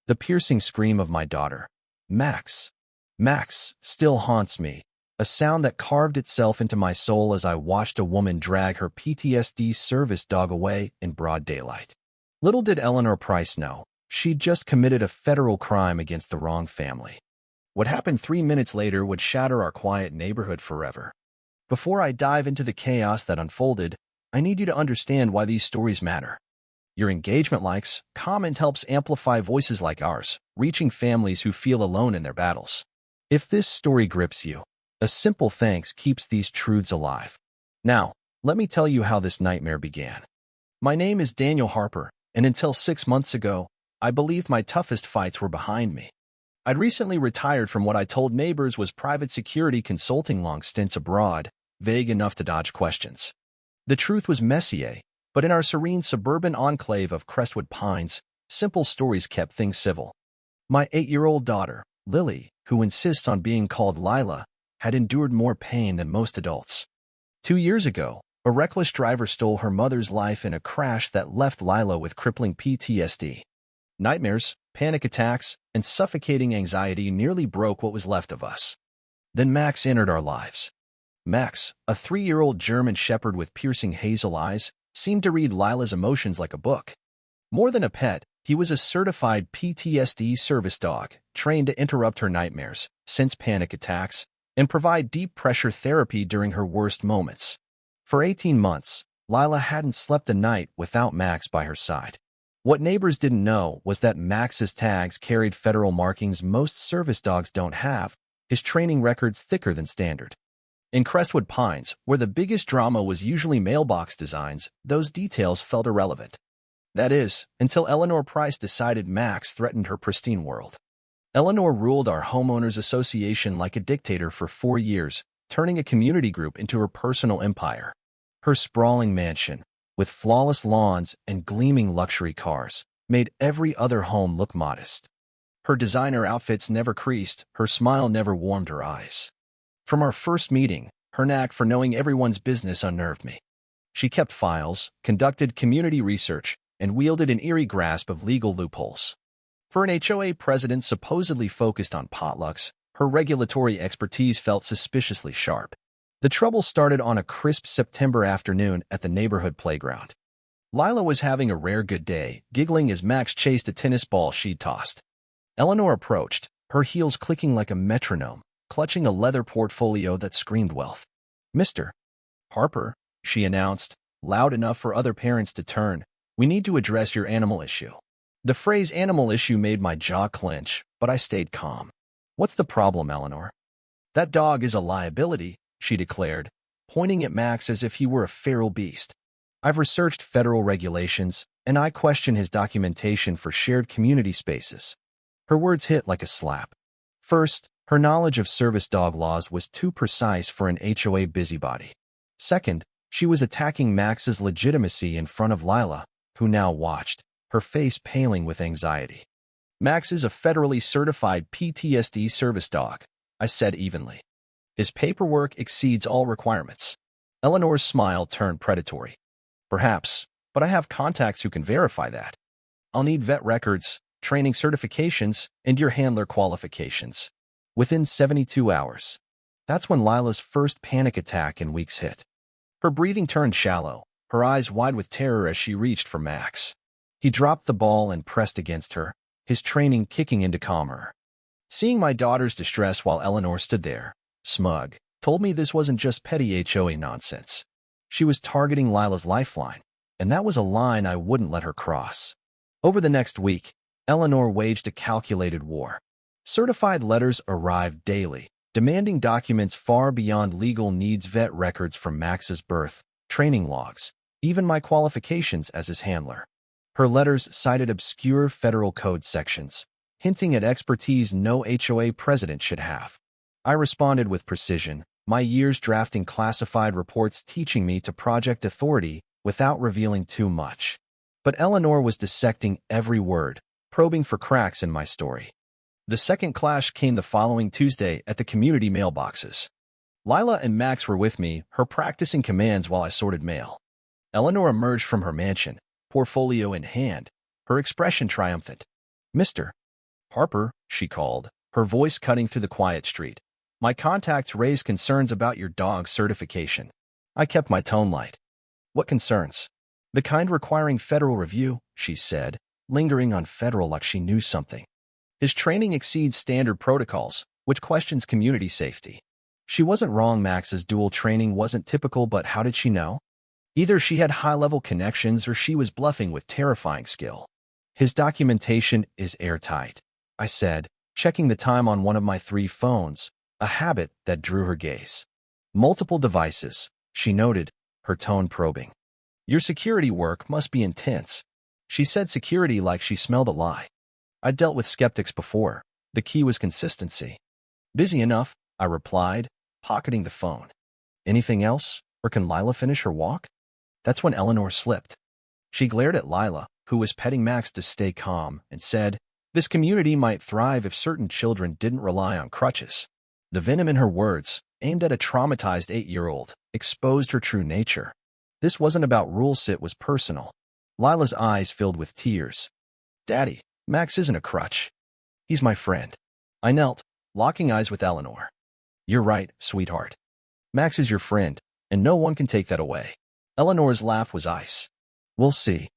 The piercing scream of my daughter, Max. Max, still haunts me, a sound that carved itself into my soul as I watched a woman drag her PTSD service dog away in broad daylight. Little did Eleanor Price know, she'd just committed a federal crime against the wrong family. What happened 3 minutes later would shatter our quiet neighborhood forever. Before I dive into the chaos that unfolded, I need you to understand why these stories matter. Your engagement, likes, comment helps amplify voices like ours, reaching families who feel alone in their battles. If this story grips you, a simple thanks keeps these truths alive. Now, let me tell you how this nightmare began. My name is Daniel Harper, and until 6 months ago, I believed my toughest fights were behind me. I'd recently retired from what I told neighbors was private security consulting, long stints abroad, vague enough to dodge questions. The truth was messy, but in our serene suburban enclave of Crestwood Pines, simple stories kept things civil. My 8-year-old daughter, Lily, who insists on being called Lila, had endured more pain than most adults. 2 years ago, a reckless driver stole her mother's life in a crash that left Lila with crippling PTSD. Nightmares, panic attacks, and suffocating anxiety nearly broke what was left of us. Then Max entered our lives. Max, a 3-year-old German shepherd with piercing hazel eyes, seemed to read Lila's emotions like a book. More than a pet, he was a certified PTSD service dog, trained to interrupt her nightmares, sense panic attacks, and provide deep pressure therapy during her worst moments. For 18 months, Lila hadn't slept a night without Max by her side. What neighbors didn't know was that Max's tags carried federal markings most service dogs don't have, his training records thicker than standard. In Crestwood Pines, where the biggest drama was usually mailbox designs, those details felt irrelevant. That is, until Eleanor Price decided Max threatened her pristine world. Eleanor ruled our homeowners association like a dictator for 4 years, turning a community group into her personal empire. Her sprawling mansion, with flawless lawns and gleaming luxury cars, made every other home look modest. Her designer outfits never creased, her smile never warmed her eyes. From our first meeting, her knack for knowing everyone's business unnerved me. She kept files, conducted community research, and wielded an eerie grasp of legal loopholes. For an HOA president supposedly focused on potlucks, her regulatory expertise felt suspiciously sharp. The trouble started on a crisp September afternoon at the neighborhood playground. Lila was having a rare good day, giggling as Max chased a tennis ball she'd tossed. Eleanor approached, her heels clicking like a metronome, clutching a leather portfolio that screamed wealth. "Mr. Harper," she announced, loud enough for other parents to turn, "we need to address your animal issue." The phrase animal issue made my jaw clench, but I stayed calm. "What's the problem, Eleanor?" "That dog is a liability," she declared, pointing at Max as if he were a feral beast. "I've researched federal regulations, and I question his documentation for shared community spaces." Her words hit like a slap. First, her knowledge of service dog laws was too precise for an HOA busybody. Second, she was attacking Max's legitimacy in front of Lila, who now watched, her face paling with anxiety. "Max is a federally certified PTSD service dog," I said evenly. "His paperwork exceeds all requirements." Eleanor's smile turned predatory. "Perhaps, but I have contacts who can verify that. I'll need vet records, training certifications, and your handler qualifications. Within 72 hours. That's when Lila's first panic attack in weeks hit. Her breathing turned shallow, her eyes wide with terror as she reached for Max. He dropped the ball and pressed against her, his training kicking in to calm her. Seeing my daughter's distress while Eleanor stood there, smug, told me this wasn't just petty HOA nonsense. She was targeting Lila's lifeline, and that was a line I wouldn't let her cross. Over the next week, Eleanor waged a calculated war. Certified letters arrived daily, demanding documents far beyond legal needs: vet records from Max's birth, training logs, even my qualifications as his handler. Her letters cited obscure federal code sections, hinting at expertise no HOA president should have. I responded with precision, my years drafting classified reports teaching me to project authority without revealing too much. But Eleanor was dissecting every word, probing for cracks in my story. The second clash came the following Tuesday at the community mailboxes. Lila and Max were with me, her practicing commands while I sorted mail. Eleanor emerged from her mansion, portfolio in hand, her expression triumphant. "Mr. Harper, she called, her voice cutting through the quiet street. My contacts raised concerns about your dog's certification. I kept my tone light. What concerns? The kind requiring federal review, she said, lingering on federal like she knew something. His training exceeds standard protocols, which questions community safety. She wasn't wrong. Max's dual training wasn't typical, but how did she know? Either she had high-level connections or she was bluffing with terrifying skill. His documentation is airtight, I said, checking the time on one of my 3 phones, a habit that drew her gaze. Multiple devices, she noted, her tone probing. Your security work must be intense. She said security like she smelled a lie. I'd dealt with skeptics before. The key was consistency. Busy enough, I replied, pocketing the phone. Anything else, or can Lila finish her walk? That's when Eleanor slipped. She glared at Lila, who was petting Max to stay calm, and said, this community might thrive if certain children didn't rely on crutches. The venom in her words, aimed at a traumatized 8-year-old, exposed her true nature. This wasn't about rules, it was personal. Lila's eyes filled with tears. Daddy, Max isn't a crutch. He's my friend. I knelt, locking eyes with Eleanor. You're right, sweetheart. Max is your friend, and no one can take that away. Eleanor's laugh was ice. We'll see.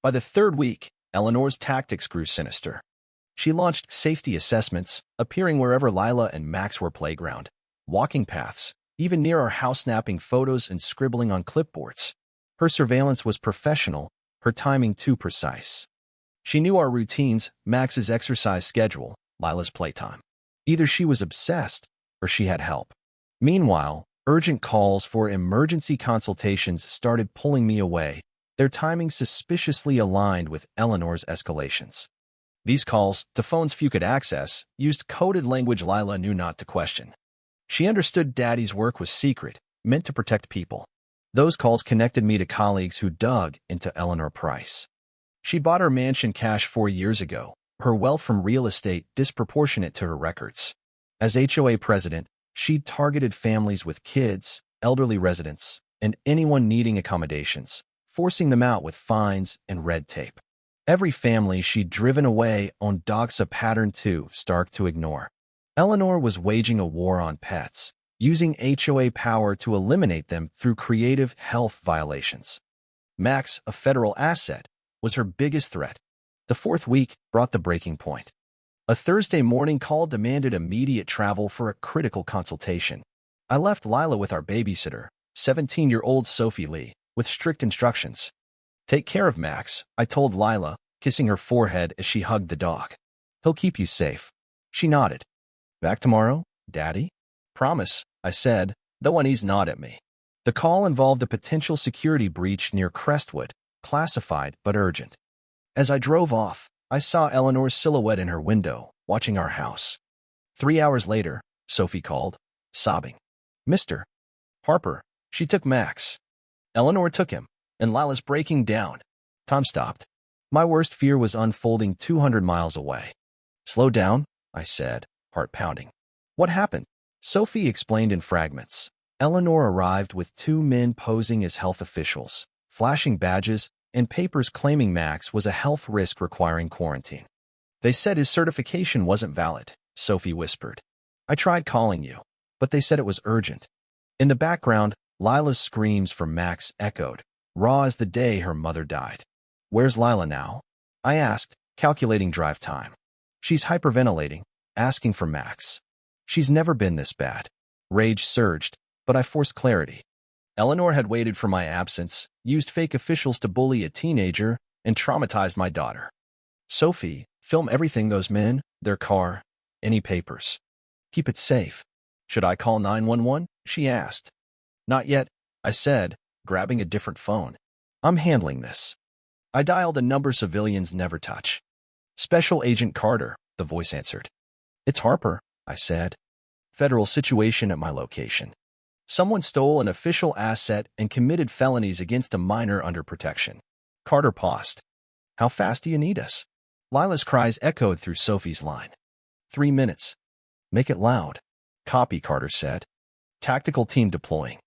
By the 3rd week, Eleanor's tactics grew sinister. She launched safety assessments, appearing wherever Lila and Max were playground, walking paths, even near our house, snapping photos and scribbling on clipboards. Her surveillance was professional, her timing too precise. She knew our routines, Max's exercise schedule, Lila's playtime. Either she was obsessed, or she had help. Meanwhile, urgent calls for emergency consultations started pulling me away, their timing suspiciously aligned with Eleanor's escalations. These calls, to phones few could access, used coded language Lila knew not to question. She understood Daddy's work was secret, meant to protect people. Those calls connected me to colleagues who dug into Eleanor Price. She bought her mansion cash 4 years ago, her wealth from real estate disproportionate to her records. As HOA president, she'd targeted families with kids, elderly residents, and anyone needing accommodations, forcing them out with fines and red tape. Every family she'd driven away on docs, a pattern too stark to ignore. Eleanor was waging a war on pets, using HOA power to eliminate them through creative health violations. Max, a federal asset, was her biggest threat. The 4th week brought the breaking point. A Thursday morning call demanded immediate travel for a critical consultation. I left Lila with our babysitter, 17-year-old Sophie Lee, with strict instructions. Take care of Max, I told Lila, kissing her forehead as she hugged the dog. He'll keep you safe. She nodded. Back tomorrow, Daddy? Promise, I said, though uneasy nod at me. The call involved a potential security breach near Crestwood, classified but urgent. As I drove off, I saw Eleanor's silhouette in her window, watching our house. 3 hours later, Sophie called, sobbing. Mr. Harper, she took Max. Eleanor took him, and Lila's breaking down. Time stopped. My worst fear was unfolding 200 miles away. Slow down, I said, heart pounding. What happened? Sophie explained in fragments. Eleanor arrived with 2 men posing as health officials, flashing badges, and papers claiming Max was a health risk requiring quarantine. They said his certification wasn't valid, Sophie whispered. I tried calling you, but they said it was urgent. In the background, Lila's screams for Max echoed, raw as the day her mother died. Where's Lila now? I asked, calculating drive time. She's hyperventilating, asking for Max. She's never been this bad. Rage surged, but I forced clarity. Eleanor had waited for my absence, used fake officials to bully a teenager, and traumatized my daughter. Sophie, film everything, those men, their car, any papers. Keep it safe. Should I call 911? She asked. Not yet, I said, grabbing a different phone. I'm handling this. I dialed a number civilians never touch. Special Agent Carter, the voice answered. It's Harper, I said. Federal situation at my location. Someone stole an official asset and committed felonies against a minor under protection. Carter paused. How fast do you need us? Lila's cries echoed through Sophie's line. 3 minutes. Make it loud. Copy, Carter said. Tactical team deploying.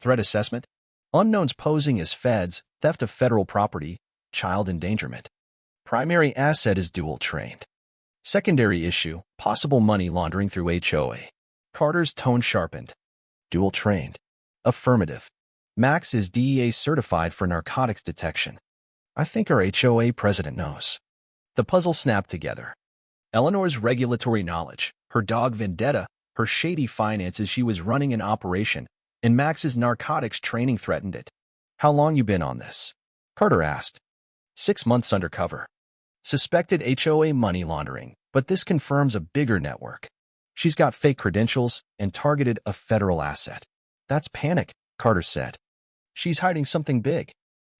Threat assessment. Unknowns posing as feds, theft of federal property, child endangerment. Primary asset is dual trained. Secondary issue, possible money laundering through HOA. Carter's tone sharpened. Dual trained. Affirmative. Max is DEA certified for narcotics detection. I think our HOA president knows. The puzzle snapped together. Eleanor's regulatory knowledge, her dog vendetta, her shady finances, she was running an operation, and Max's narcotics training threatened it. How long you been on this? Carter asked. 6 months undercover. Suspected HOA money laundering, but this confirms a bigger network. She's got fake credentials and targeted a federal asset. That's panic, Carter said. She's hiding something big.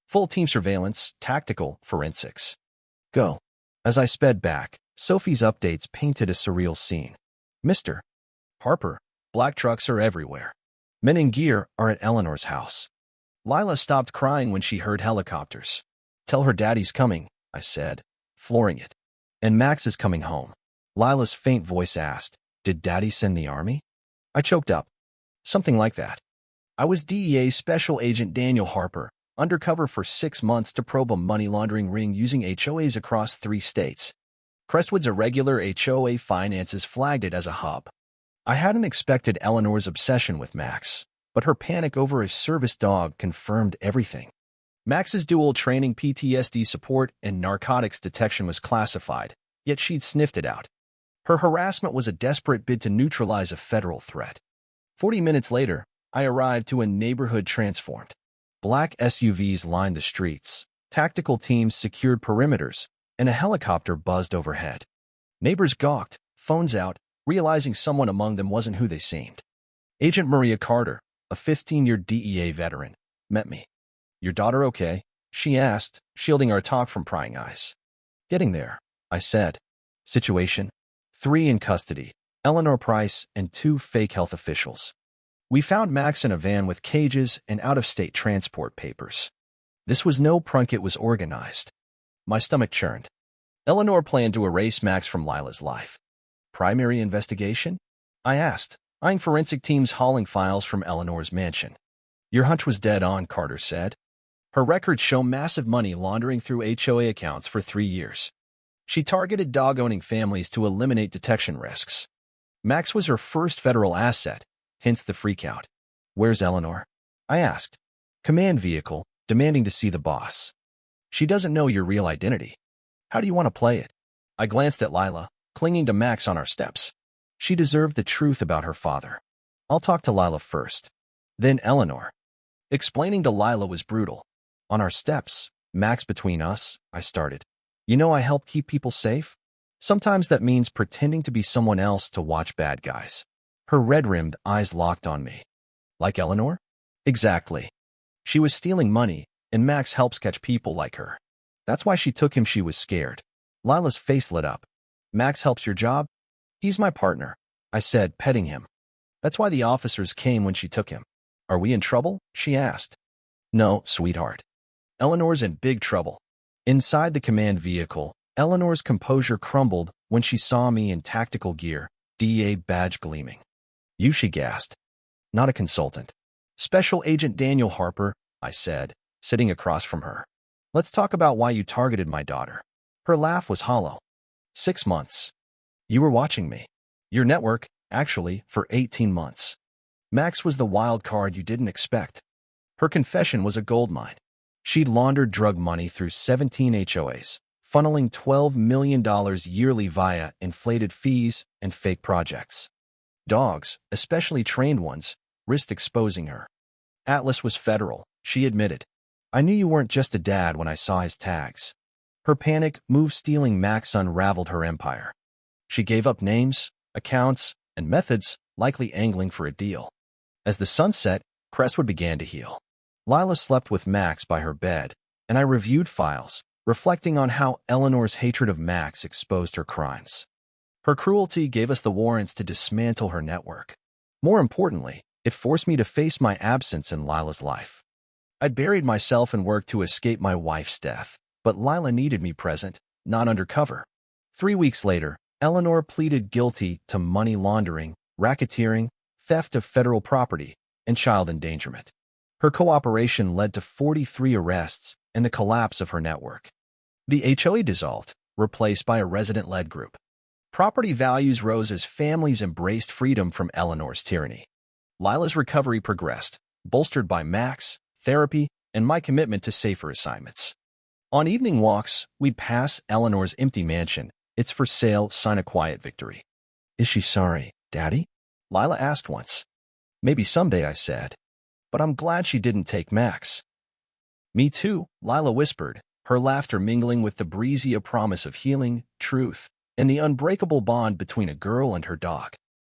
Full team surveillance, tactical, forensics. Go. As I sped back, Sophie's updates painted a surreal scene. Mr. Harper, black trucks are everywhere. Men in gear are at Eleanor's house. Lila stopped crying when she heard helicopters. Tell her daddy's coming, I said, flooring it. And Max is coming home. Lila's faint voice asked, did daddy send the army? I choked up. Something like that. I was DEA Special Agent Daniel Harper, undercover for 6 months to probe a money laundering ring using HOAs across 3 states. Crestwood's irregular HOA finances flagged it as a hub. I hadn't expected Eleanor's obsession with Max, but her panic over a service dog confirmed everything. Max's dual training, PTSD support, and narcotics detection was classified, yet she'd sniffed it out. Her harassment was a desperate bid to neutralize a federal threat. 40 minutes later, I arrived to a neighborhood transformed. Black SUVs lined the streets, tactical teams secured perimeters, and a helicopter buzzed overhead. Neighbors gawked, phones out, realizing someone among them wasn't who they seemed. Agent Maria Carter, a 15-year DEA veteran, met me. Your daughter okay? She asked, shielding our talk from prying eyes. Getting there, I said. Situation: 3 in custody, Eleanor Price and 2 fake health officials. We found Max in a van with cages and out-of-state transport papers. This was no prank, it was organized. My stomach churned. Eleanor planned to erase Max from Lila's life. Primary investigation? I asked, eyeing forensic teams hauling files from Eleanor's mansion. Your hunch was dead on, Carter said. Her records show massive money laundering through HOA accounts for 3 years. She targeted dog-owning families to eliminate detection risks. Max was her first federal asset, hence the freakout. Where's Eleanor? I asked. Command vehicle, demanding to see the boss. She doesn't know your real identity. How do you want to play it? I glanced at Lila, clinging to Max on our steps. She deserved the truth about her father. I'll talk to Lila first. Then Eleanor. Explaining to Lila was brutal. On our steps, Max between us, I started. You know I help keep people safe? Sometimes that means pretending to be someone else to watch bad guys. Her red-rimmed eyes locked on me. Like Eleanor? Exactly. She was stealing money, and Max helps catch people like her. That's why she took him. She was scared. Lila's face lit up. Max helps your job? He's my partner, I said, petting him. That's why the officers came when she took him. Are we in trouble? She asked. No, sweetheart. Eleanor's in big trouble. Inside the command vehicle, Eleanor's composure crumbled when she saw me in tactical gear, DEA badge gleaming. You, she gasped. Not a consultant. Special Agent Daniel Harper, I said, sitting across from her. Let's talk about why you targeted my daughter. Her laugh was hollow. 6 months. You were watching me. Your network, actually, for 18 months. Max was the wild card you didn't expect. Her confession was a goldmine. She'd laundered drug money through 17 HOAs, funneling $12 million yearly via inflated fees and fake projects. Dogs, especially trained ones, risked exposing her. Atlas was federal, she admitted. I knew you weren't just a dad when I saw his tags. Her panic, move-stealing Max unraveled her empire. She gave up names, accounts, and methods, likely angling for a deal. As the sun set, Crestwood began to heal. Lila slept with Max by her bed, and I reviewed files, reflecting on how Eleanor's hatred of Max exposed her crimes. Her cruelty gave us the warrants to dismantle her network. More importantly, it forced me to face my absence in Lila's life. I'd buried myself in work to escape my wife's death, but Lila needed me present, not undercover. 3 weeks later, Eleanor pleaded guilty to money laundering, racketeering, theft of federal property, and child endangerment. Her cooperation led to 43 arrests and the collapse of her network. The HOA dissolved, replaced by a resident-led group. Property values rose as families embraced freedom from Eleanor's tyranny. Lila's recovery progressed, bolstered by Max, therapy, and my commitment to safer assignments. On evening walks, we'd pass Eleanor's empty mansion, its for sale sign a quiet victory. Is she sorry, Daddy? Lila asked once. Maybe someday, I said. But I'm glad she didn't take Max. Me too, Lila whispered, her laughter mingling with the breezy promise of healing, truth, and the unbreakable bond between a girl and her dog.